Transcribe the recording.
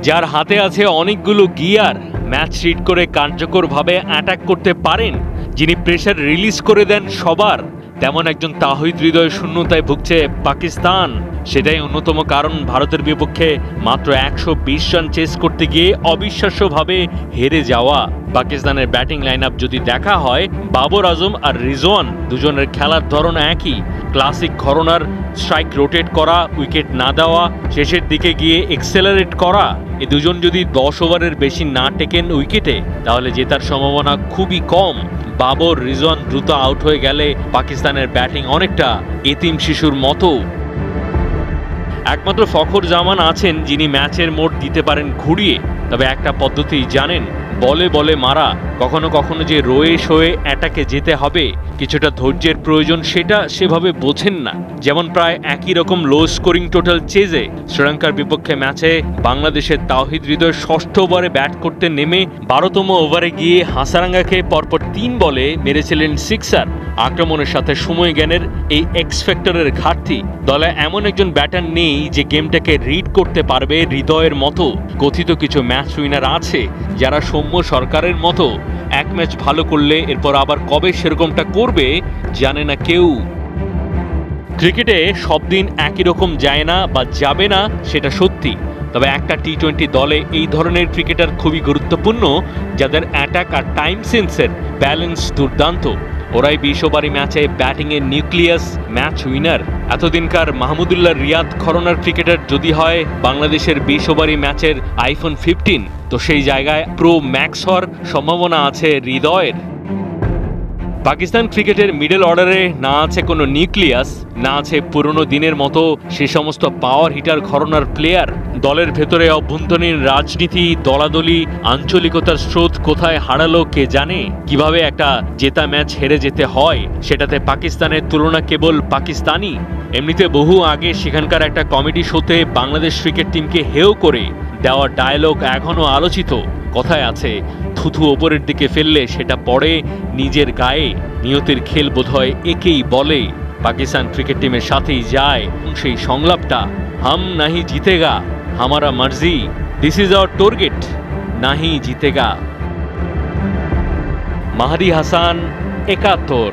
যার হাতে আছে অনেকগুলো গিয়ার, ম্যাচ রিড করে কার্যকরভাবে অ্যাটাক করতে পারেন, যিনি প্রেসার রিলিজ করে দেন সবার, তেমন একজন তাহিদ হৃদয় শূন্যতায় ভুগছে পাকিস্তান। সেটাই অন্যতম কারণ ভারতের বিপক্ষে মাত্র 120 রান চেস করতে গিয়ে অবিশ্বাস্যভাবে হেরে যাওয়া। পাকিস্তানের ব্যাটিং লাইন আপ যদি দেখা হয়, বাবর আজম আর রিজওয়ান দুজনের খেলার ধরন একই। ক্লাসিক ঘরনার স্ট্রাইক রোটেট করা, উইকেট না দেওয়া, শেষের দিকে গিয়ে এক্সেলারেট করা। এই দুজন যদি 10 ওভারের বেশি না টেকেন উইকেটে, তাহলে জেতার সম্ভাবনা খুবই কম। বাবর রিজওয়ান দ্রুত আউট হয়ে গেলে পাকিস্তানের ব্যাটিং অনেকটা এতিম শিশুর মতো। একমাত্র ফখর জামান আছেন যিনি ম্যাচের মোড় দিতে পারেন ঘুরিয়ে। তবে একটা পদ্ধতি জানেন, বলে বলে মারা। কখনো কখনো যে রয়ে শোয়ে অ্যাটাকে যেতে হবে, কিছুটা ধৈর্যের প্রয়োজন, সেটা সেভাবে বোঝেন না। যেমন প্রায় একই রকম লো স্কোরিং টোটাল চেজে শ্রীলঙ্কার বিপক্ষে ম্যাচে বাংলাদেশের তাওহিদ হৃদয় 6ষ্ঠ ওভারে ব্যাট করতে নেমে 12তম ওভারে গিয়ে হাসারাঙ্গাকে পরপর 3 বলে মেরেছিলেন সিক্সার। আক্রমণের সাথে সময় জ্ঞানের এই এক্স ফ্যাক্টরের ঘাটতি। দলে এমন একজন ব্যাটার নেই যে গেমটাকে রিড করতে পারবে হৃদয়ের মতো। কথিত কিছু ম্যাচ উইনার আছে যারা সৌম্য সরকারের মতো, এক ম্যাচ ভালো করলে এরপর আবার কবে সেরকমটা করবে জানে না কেউ। ক্রিকেটে সব দিন একই রকম যায় না বা যাবে না, সেটা সত্যি। তবে একটা টি-20 দলে এই ধরনের ক্রিকেটার খুবই গুরুত্বপূর্ণ, যাদের অ্যাটাক আর টাইম সেন্সের ব্যালেন্স দুর্দান্ত। ওরাই 20 ওভারি ম্যাচে ব্যাটিংয়ের নিউক্লিয়াস, ম্যাচ উইনার। এতদিনকার মাহমুদুল্লাহ রিয়াদ ঘরানার ক্রিকেটার যদি হয় বাংলাদেশের 20 ওভারি ম্যাচের আইফোন 15, তো সেই জায়গায় প্রো ম্যাক্স হওয়ার সম্ভাবনা আছে হৃদয়ের। পাকিস্তান ক্রিকেটের মিডল অর্ডারে না আছে কোনো নিউক্লিয়াস, না আছে পুরনো দিনের মতো সে সমস্ত পাওয়ার হিটার ঘরানার প্লেয়ার। দলের ভেতরে অভ্যন্তরীণ রাজনীতি, দলাদলি, আঞ্চলিকতার স্রোত কোথায় হারালো কে জানে। কিভাবে একটা জেতা ম্যাচ হেরে যেতে হয়, সেটাতে পাকিস্তানের তুলনা কেবল পাকিস্তানি। এমনিতে বহু আগে সেখানকার একটা কমেডি শোতে বাংলাদেশ ক্রিকেট টিমকে হেয় করে দেওয়া ডায়লগ এখনও আলোচিত। কথায় আছে, থুথু ওপরের দিকে ফেললে সেটা পড়ে নিজের গায়ে। নিয়তির খেল বোধহয় একেই বলে। পাকিস্তান ক্রিকেট টিমের সাথেই যায় সেই সংলাপটা, হাম নাহি জিতেগা, হামারা মার্জি, দিস ইজ আওয়ার টার্গেট, নাহি জিতেগা। মাহদি হাসান, 71।